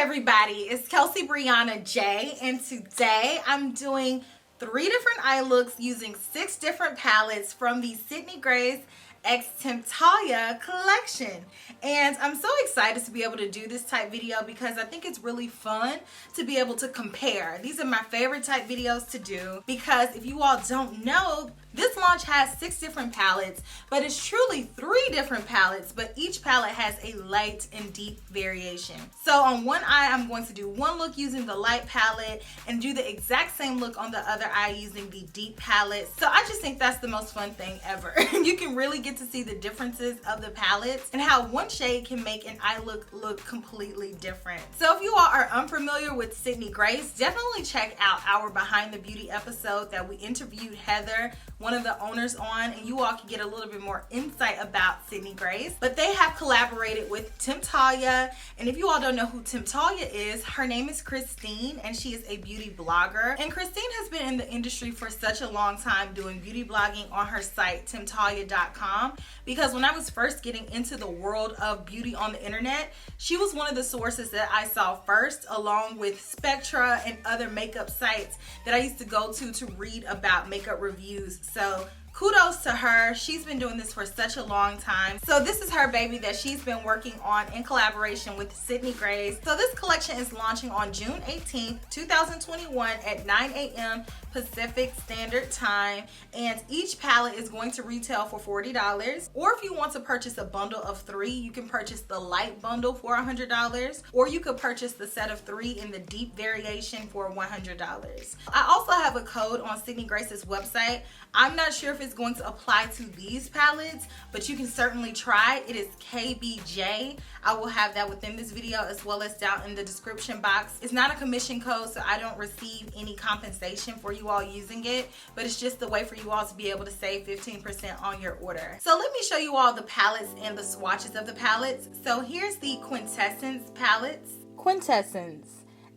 everybody, it's Kelsee Briana J, and today I'm doing 3 different eye looks using 6 different palettes from the Sydney Grace x Temptalia collection. And I'm so excited to be able to do this type video because I think it's really fun to be able to compare. These are my favorite type videos to do because if you all don't know, this launch has 6 different palettes, but it's truly 3 different palettes, but each palette has a light and deep variation. So on one eye, I'm going to do one look using the light palette and do the exact same look on the other eye using the deep palette. So I just think that's the most fun thing ever. You can really get to see the differences of the palettes and how one shade can make an eye look completely different. So if you all are unfamiliar with Sydney Grace, definitely check out our Behind the Beauty episode that we interviewed Heather, one of the owners, on, and you all can get a little bit more insight about Sydney Grace. But they have collaborated with Temptalia, and if you all don't know who Temptalia is, her name is Christine and she is a beauty blogger. And Christine has been in the industry for such a long time doing beauty blogging on her site Temptalia.com, because when I was first getting into the world of beauty on the internet, she was one of the sources that I saw first, along with Spectra and other makeup sites that I used to go to read about makeup reviews. So kudos to her. She's been doing this for such a long time. So this is her baby that she's been working on in collaboration with Sydney Grace. So this collection is launching on June 18th, 2021 at 9 a.m. Pacific Standard Time, and each palette is going to retail for $40. Or if you want to purchase a bundle of 3, you can purchase the light bundle for $100, or you could purchase the set of 3 in the deep variation for $100. I also have a code on Sydney Grace's website. I'm not sure if it's going to apply to these palettes, but you can certainly try. It is KBJ. I will have that within this video as well as down in the description box. It's not a commission code, so I don't receive any compensation for you all using it, but it's just a way for you all to be able to save 15% on your order. So let me show you all the palettes and the swatches of the palettes. So here's the Quintessence palettes. Quintessence,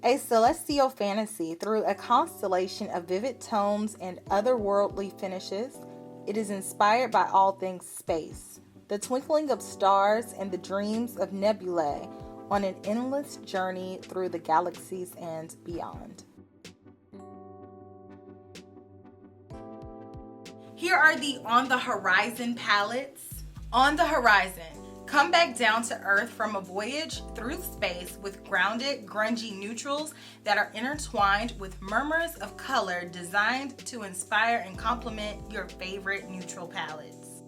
a celestial fantasy through a constellation of vivid tones and otherworldly finishes. It is inspired by all things space, the twinkling of stars and the dreams of nebulae on an endless journey through the galaxies and beyond. Here are the On the Horizon palettes. On the Horizon, come back down to earth from a voyage through space with grounded, grungy neutrals that are intertwined with murmurs of color designed to inspire and complement your favorite neutral palettes.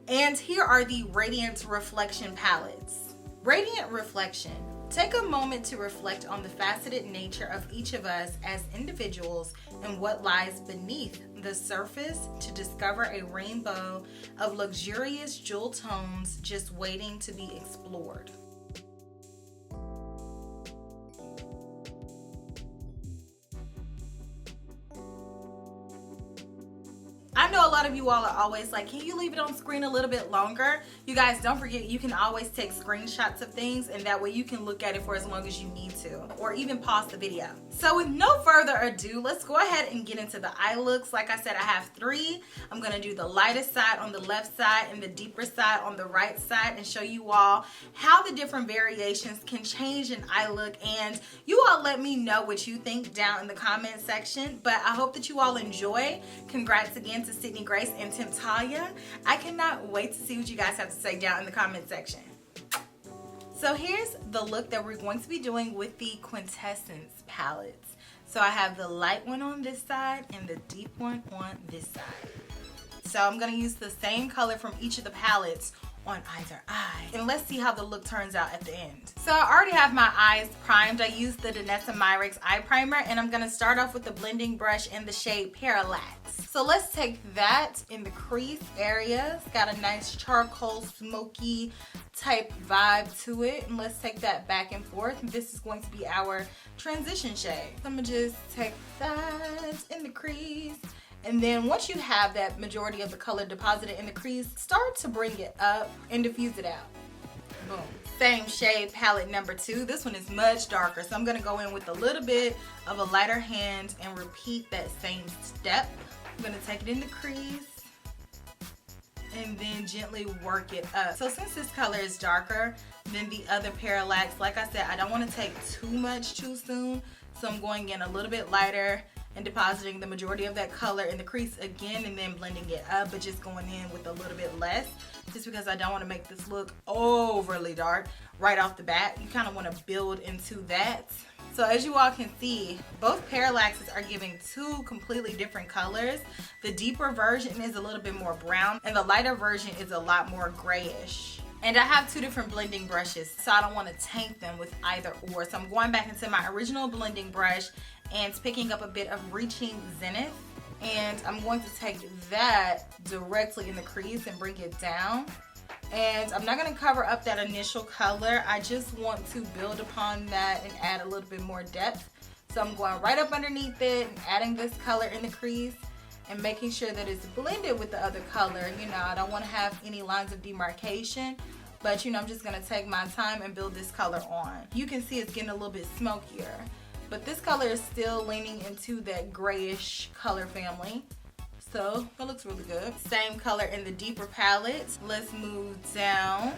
And here are the Radiant Reflection palettes. Radiant Reflection. Take a moment to reflect on the faceted nature of each of us as individuals and what lies beneath the surface to discover a rainbow of luxurious jewel tones just waiting to be explored. I know a lot of you all are always like, can you leave it on screen a little bit longer? You guys, don't forget, you can always take screenshots of things, and that way you can look at it for as long as you need to, or even pause the video. So with no further ado, let's go ahead and get into the eye looks. Like I said, I have 3. I'm gonna do the lightest side on the left side and the deeper side on the right side and show you all how the different variations can change an eye look. And you all let me know what you think down in the comment section, but I hope that you all enjoy. Congrats again to Sydney Grace and Temptalia. I cannot wait to see what you guys have to say down in the comment section. So here's the look that we're going to be doing with the Quintessence palettes. So I have the light one on this side and the deep one on this side. So I'm going to use the same color from each of the palettes on either eye, and let's see how the look turns out at the end. So I already have my eyes primed. I used the Danessa Myricks eye primer, and I'm gonna start off with the blending brush in the shade Parallax. So let's take that in the crease area. It's got a nice charcoal smoky type vibe to it, and let's take that back and forth. And this is going to be our transition shade. So I'm gonna just take that in the crease. And then once you have that majority of the color deposited in the crease, start to bring it up and diffuse it out. Boom. Same shade, palette number 2. This one is much darker, so I'm going to go in with a little bit of a lighter hand and repeat that same step. I'm going to take it in the crease and then gently work it up. So since this color is darker than the other parallax, like I said, I don't want to take too much too soon. So I'm going in a little bit lighter and depositing the majority of that color in the crease again, and then blending it up, but just going in with a little bit less, just because I don't want to make this look overly dark right off the bat. You kind of want to build into that. So as you all can see, both parallaxes are giving two completely different colors. The deeper version is a little bit more brown, and the lighter version is a lot more grayish. And I have two different blending brushes, so I don't want to taint them with either or. So I'm going back into my original blending brush and picking up a bit of Reaching Zenith. And I'm going to take that directly in the crease and bring it down. And I'm not going to cover up that initial color. I just want to build upon that and add a little bit more depth. So I'm going right up underneath it and adding this color in the crease and making sure that it's blended with the other color. You know, I don't want to have any lines of demarcation, but you know, I'm just going to take my time and build this color on. You can see it's getting a little bit smokier, but this color is still leaning into that grayish color family. So that looks really good. Same color in the deeper palette. Let's move down.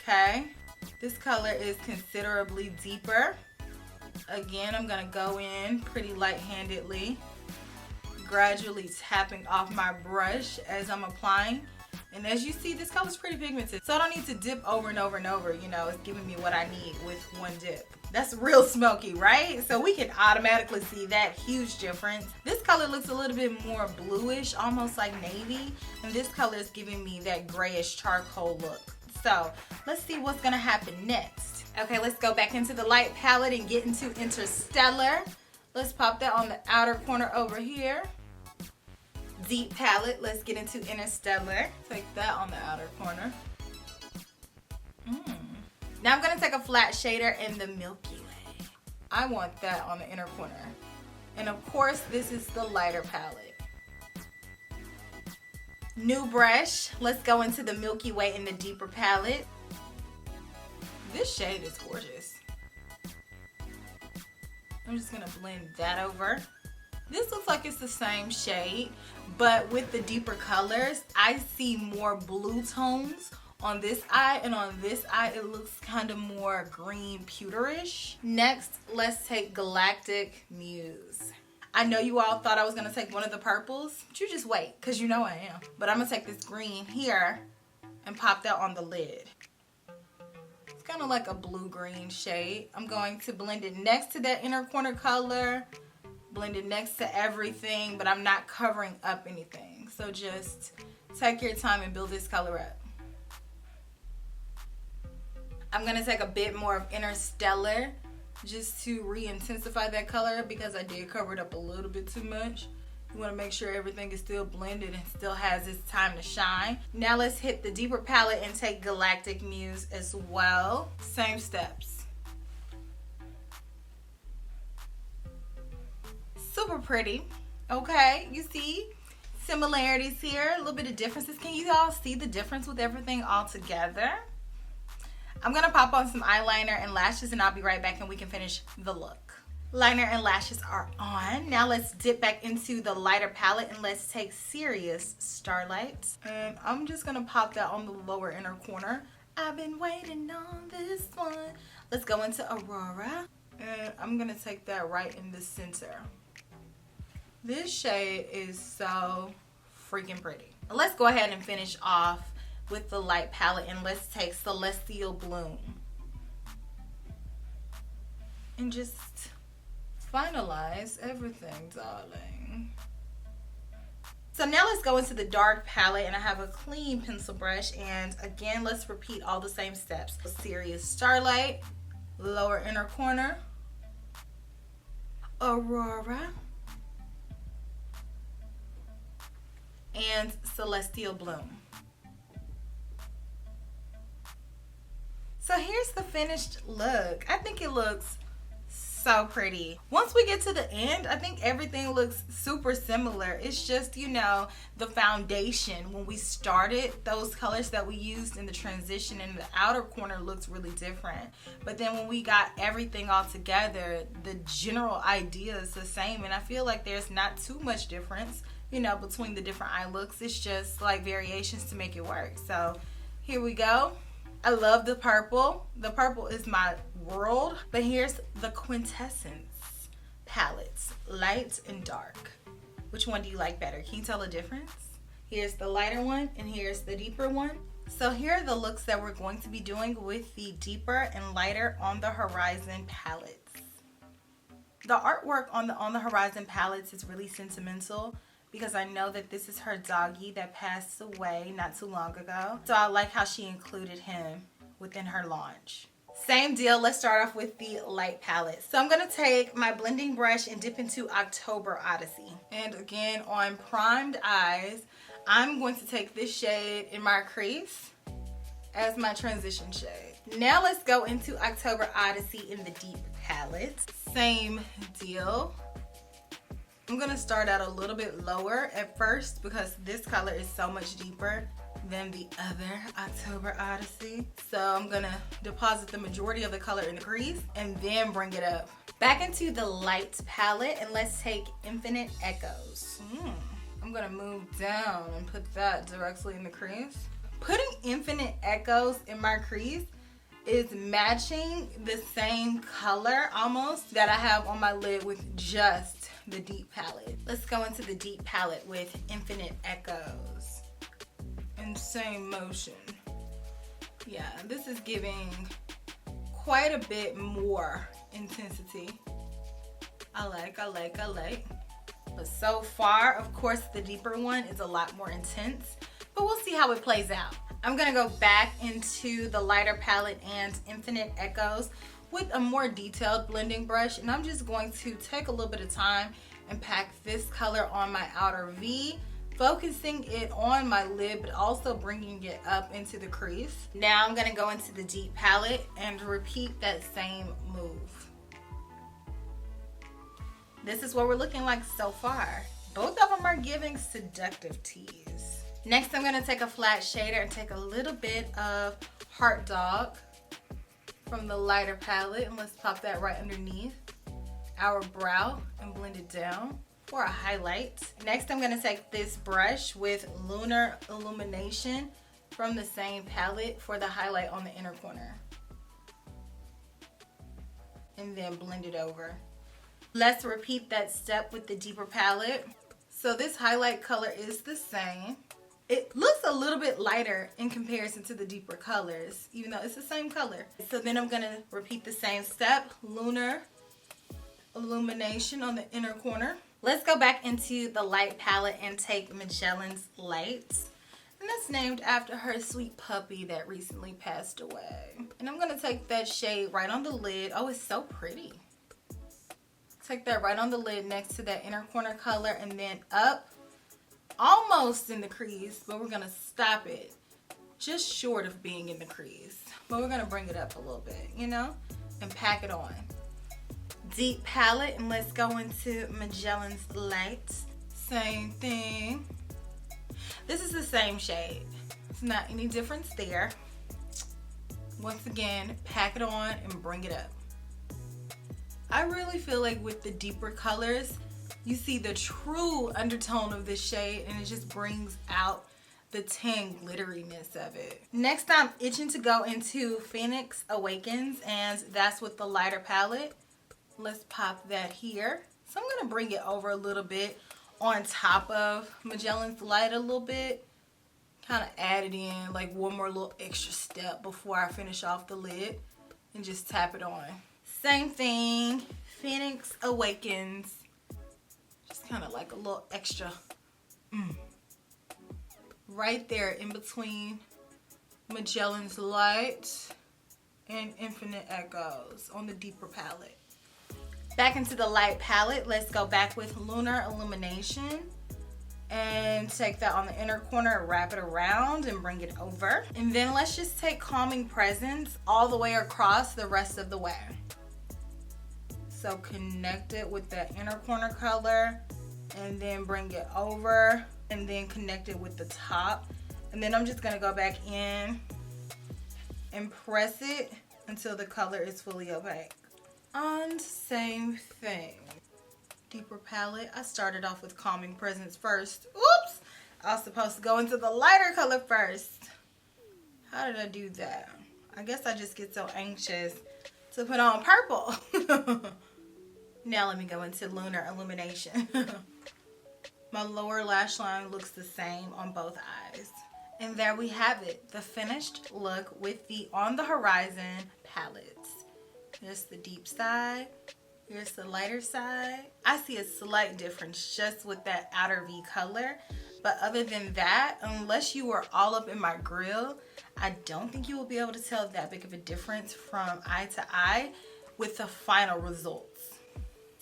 Okay, this color is considerably deeper. Again, I'm gonna go in pretty light-handedly, gradually tapping off my brush as I'm applying. And as you see, this color is pretty pigmented, so I don't need to dip over and over and over. You know, it's giving me what I need with one dip. That's real smoky, right? So we can automatically see that huge difference. This color looks a little bit more bluish, almost like navy, and this color is giving me that grayish charcoal look. So let's see what's gonna happen next. Okay, let's go back into the light palette and get into Interstellar. Let's pop that on the outer corner over here. Deep palette, let's get into Interstellar. Take that on the outer corner. Now I'm gonna take a flat shader in the Milky Way. I want that on the inner corner. And of course, this is the lighter palette. New brush, let's go into the Milky Way in the deeper palette. This shade is gorgeous. I'm just gonna blend that over. This looks like it's the same shade, but with the deeper colors, I see more blue tones on this eye, and on this eye, it looks kind of more green pewterish. Next, let's take Galactic Muse. I know you all thought I was gonna take one of the purples, but you just wait, because you know I am. But I'm gonna take this green here and pop that on the lid. It's kind of like a blue-green shade. I'm going to blend it next to that inner corner color, blend it next to everything, but I'm not covering up anything. So just take your time and build this color up. I'm gonna take a bit more of Interstellar just to re-intensify that color, because I did cover it up a little bit too much. You want to make sure everything is still blended and still has its time to shine. Now let's hit the deeper palette and take Galactic Muse as well. Same steps. Super pretty. Okay, you see similarities here, a little bit of differences. Can you all see the difference with everything all together? I'm gonna pop on some eyeliner and lashes, and I'll be right back and we can finish the look. Liner and lashes are on. Now let's dip back into the lighter palette and let's take Serious Starlight. And I'm just gonna pop that on the lower inner corner. I've been waiting on this one. Let's go into Aurora. And I'm gonna take that right in the center. This shade is so freaking pretty. Let's go ahead and finish off with the light palette, and let's take Celestial Bloom. And just finalize everything, darling. So now let's go into the dark palette, and I have a clean pencil brush, and again, let's repeat all the same steps. Serious Starlight, lower inner corner, Aurora, and Celestial Bloom. So here's the finished look. I think it looks so pretty. Once we get to the end, I think everything looks super similar. It's just, you know, the foundation. When we started, those colors that we used in the transition in the outer corner looks really different. But then when we got everything all together, the general idea is the same. And I feel like there's not too much difference. you know, between the different eye looks. It's just like variations to make it work. So here we go. I love the purple. The purple is my world. But here's the Quintessence palettes, light and dark. Which one do you like better? Can you tell the difference? Here's the lighter one and here's the deeper one. So here are the looks that we're going to be doing with the deeper and lighter On the Horizon palettes. The artwork on the Horizon palettes is really sentimental because I know that this is her doggy that passed away not too long ago. So I like how she included him within her launch. Same deal, let's start off with the light palette. So I'm gonna take my blending brush and dip into October Odyssey. And again, on primed eyes, I'm going to take this shade in my crease as my transition shade. Now let's go into October Odyssey in the deep palette. Same deal. I'm gonna start out a little bit lower at first because this color is so much deeper than the other October Odyssey. So I'm gonna deposit the majority of the color in the crease and then bring it up. Back into the light palette and let's take Infinite Echoes. I'm gonna move down and put that directly in the crease. Putting Infinite Echoes in my crease is matching the same color almost that I have on my lid with just the deep palette. Let's go into the deep palette with Infinite Echoes. And same motion. Yeah, this is giving quite a bit more intensity. I like. But so far, of course, the deeper one is a lot more intense, but we'll see how it plays out. I'm gonna go back into the lighter palette and Infinite Echoes with a more detailed blending brush, and I'm just going to take a little bit of time and pack this color on my outer V, focusing it on my lid, but also bringing it up into the crease. Now I'm gonna go into the deep palette and repeat that same move. This is what we're looking like so far. Both of them are giving seductive tease. Next, I'm gonna take a flat shader and take a little bit of Heart Dog from the lighter palette, and let's pop that right underneath our brow and blend it down for a highlight. Next, I'm gonna take this brush with Lunar Illumination from the same palette for the highlight on the inner corner. And then blend it over. Let's repeat that step with the deeper palette. So this highlight color is the same. It looks a little bit lighter in comparison to the deeper colors, even though it's the same color. So then I'm gonna repeat the same step, Lunar Illumination on the inner corner. Let's go back into the light palette and take Magellan's Light. And that's named after her sweet puppy that recently passed away. And I'm gonna take that shade right on the lid. Oh, it's so pretty. Take that right on the lid next to that inner corner color and then up almost in the crease, but we're gonna stop it just short of being in the crease. But we're gonna bring it up a little bit, you know, and pack it on. Deep palette, and let's go into Magellan's Light. Same thing. This is the same shade. It's not any difference there. Once again, pack it on and bring it up. I really feel like with the deeper colors, you see the true undertone of this shade, and it just brings out the tan glitteriness of it. Next, I'm itching to go into Phoenix Awakens, and that's with the lighter palette. Let's pop that here. So I'm gonna bring it over a little bit on top of Magellan's Light a little bit. Kind of add it in like one more little extra step before I finish off the lid and just tap it on. Same thing, Phoenix Awakens. Just kind of like a little extra right there in between Magellan's Light and Infinite Echoes on the deeper palette. Back into the light palette, let's go back with Lunar Illumination and take that on the inner corner, wrap it around and bring it over. And then let's just take Calming Presence all the way across the rest of the way. So connect it with that inner corner color and then bring it over and then connect it with the top. And then I'm just gonna go back in and press it until the color is fully opaque. And same thing. deeper palette. I started off with Calming Presence first. Oops! I was supposed to go into the lighter color first. How did I do that? I guess I just get so anxious to put on purple. Now let me go into Lunar Illumination. My lower lash line looks the same on both eyes. And there we have it, the finished look with the On the Horizon palettes. Here's the deep side. Here's the lighter side. I see a slight difference just with that outer V color. But other than that, unless you were all up in my grill, I don't think you will be able to tell that big of a difference from eye to eye with the final results.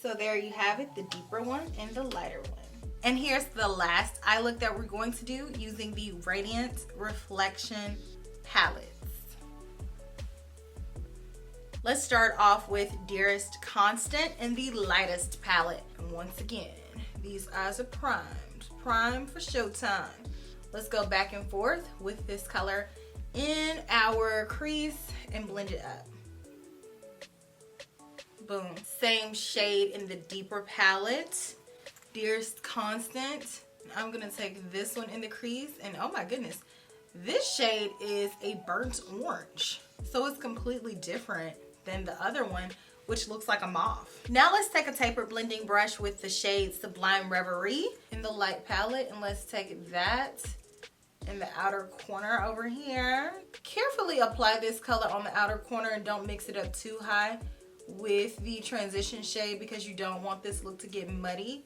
So there you have it, the deeper one and the lighter one. And here's the last eye look that we're going to do using the Radiant Reflection palettes. Let's start off with Dearest Constant in the lightest palette. And once again, these eyes are primed for showtime. Let's go back and forth with this color in our crease and blend it up. Boom. Same shade in the deeper palette. Dearest Constant. I'm gonna take this one in the crease, and oh my goodness, this shade is a burnt orange, so it's completely different than the other one, which looks like a mauve. Now let's take a tapered blending brush with the shade Sublime Reverie in the light palette, and let's take that in the outer corner over here. Carefully apply this color on the outer corner and don't mix it up too high with the transition shade because you don't want this look to get muddy.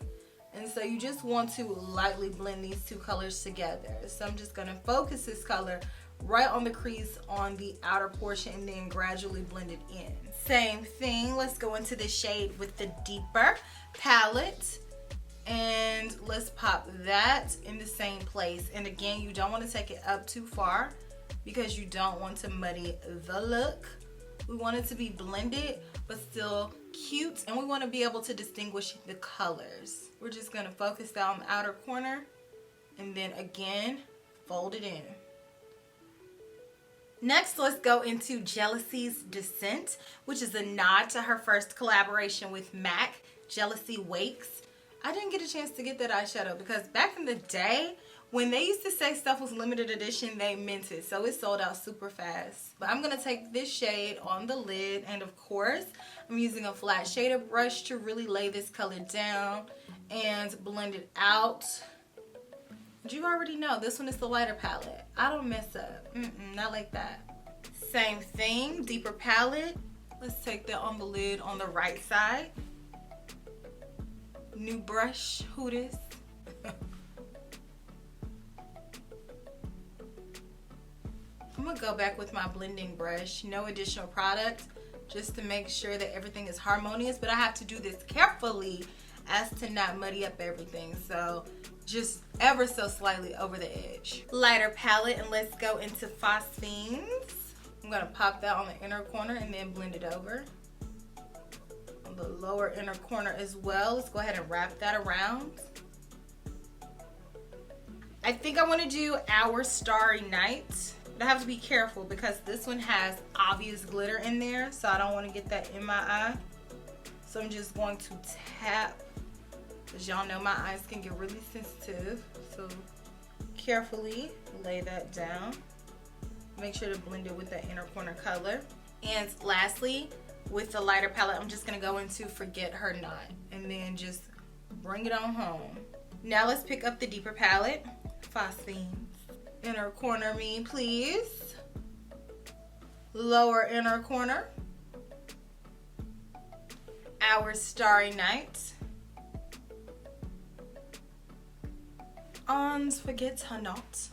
And so you just want to lightly blend these two colors together. So I'm just gonna focus this color right on the crease on the outer portion and then gradually blend it in. Same thing, let's go into the shade with the deeper palette and let's pop that in the same place. And again, you don't want to take it up too far because you don't want to muddy the look. We want it to be blended but still cute, and we want to be able to distinguish the colors. We're just going to focus that on the outer corner and then again fold it in. Next, let's go into Jealousy's Descent, which is a nod to her first collaboration with MAC, Jealousy Wakes. I didn't get a chance to get that eyeshadow because back in the day, when they used to say stuff was limited edition, they meant it. So it sold out super fast. But I'm going to take this shade on the lid. And of course, I'm using a flat shader brush to really lay this color down and blend it out. But you already know, this one is the lighter palette. I don't mess up. Not like that. Same thing, deeper palette. Let's take that on the lid on the right side. New brush, who this? I'm gonna go back with my blending brush, no additional product, just to make sure that everything is harmonious, but I have to do this carefully as to not muddy up everything, so just ever so slightly over the edge. Lighter palette, and let's go into Phosphines. I'm gonna pop that on the inner corner and then blend it over. On the lower inner corner as well, let's go ahead and wrap that around. I think I wanna do Our Starry Night. I have to be careful because this one has obvious glitter in there, so I don't want to get that in my eye. So I'm just going to tap, because y'all know my eyes can get really sensitive. So carefully lay that down. Make sure to blend it with that inner corner color. And lastly, with the lighter palette, I'm just going to go into Forget Her Not and then just bring it on home. Now let's pick up the deeper palette, Phosphines. Inner corner me, please. Lower inner corner. Our Starry Night. Ons Forget Her Not.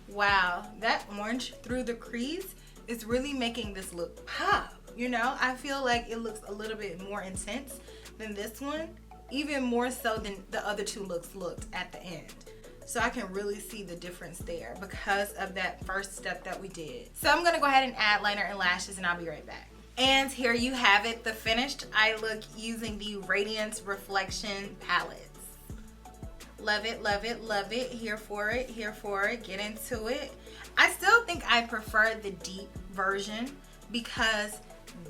Wow, that orange through the crease is really making this look pop. You know, I feel like it looks a little bit more intense than this one. Even more so than the other two looks looked at the end. So I can really see the difference there because of that first step that we did. So I'm gonna go ahead and add liner and lashes and I'll be right back. And here you have it, the finished eye look using the Radiant Reflection palettes. Love it, love it, love it. Here for it, here for it. Get into it. I still think I prefer the deep version because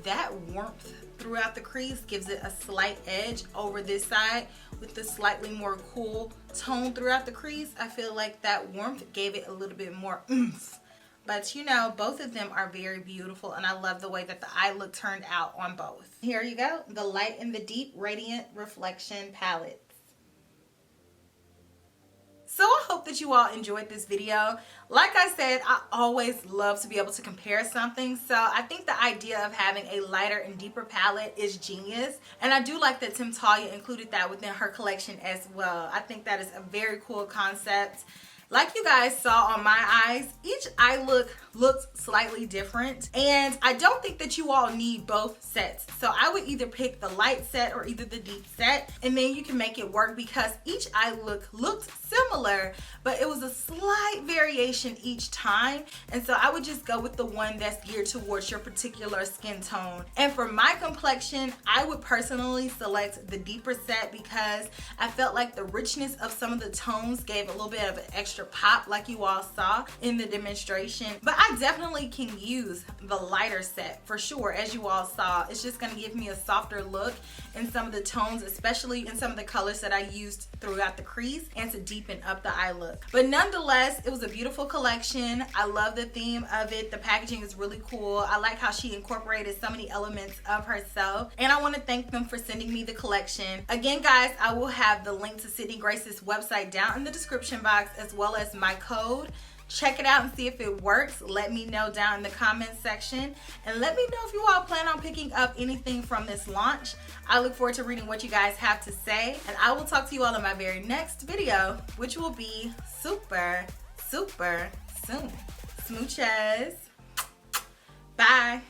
that warmth throughout the crease gives it a slight edge over this side. With the slightly more cool tone throughout the crease, I feel like that warmth gave it a little bit more oomph. But you know, both of them are very beautiful, and I love the way that the eye look turned out on both. Here you go, the Light and the Deep Radiant Reflection Palette. So I hope that you all enjoyed this video. Like I said, I always love to be able to compare something. So I think the idea of having a lighter and deeper palette is genius. And I do like that Temptalia included that within her collection as well. I think that is a very cool concept. Like you guys saw on my eyes, each eye look looked slightly different, and I don't think that you all need both sets. So I would either pick the light set or either the deep set, and then you can make it work because each eye look looked similar, but it was a slight variation each time. And so I would just go with the one that's geared towards your particular skin tone. And for my complexion, I would personally select the deeper set because I felt like the richness of some of the tones gave a little bit of an extra pop, like you all saw in the demonstration. But I definitely can use the lighter set for sure. As you all saw, it's just going to give me a softer look in some of the tones, especially in some of the colors that I used throughout the crease, and to deepen up the eye look. But nonetheless, it was a beautiful collection. I love the theme of it. The packaging is really cool. I like how she incorporated so many elements of herself, and I want to thank them for sending me the collection. Again, guys, I will have the link to Sydney Grace's website down in the description box, as well as my code. Check it out and see if it works. Let me know down in the comments section, and let me know if you all plan on picking up anything from this launch. I look forward to reading what you guys have to say, and I will talk to you all in my very next video, which will be super soon. Smooches. Bye.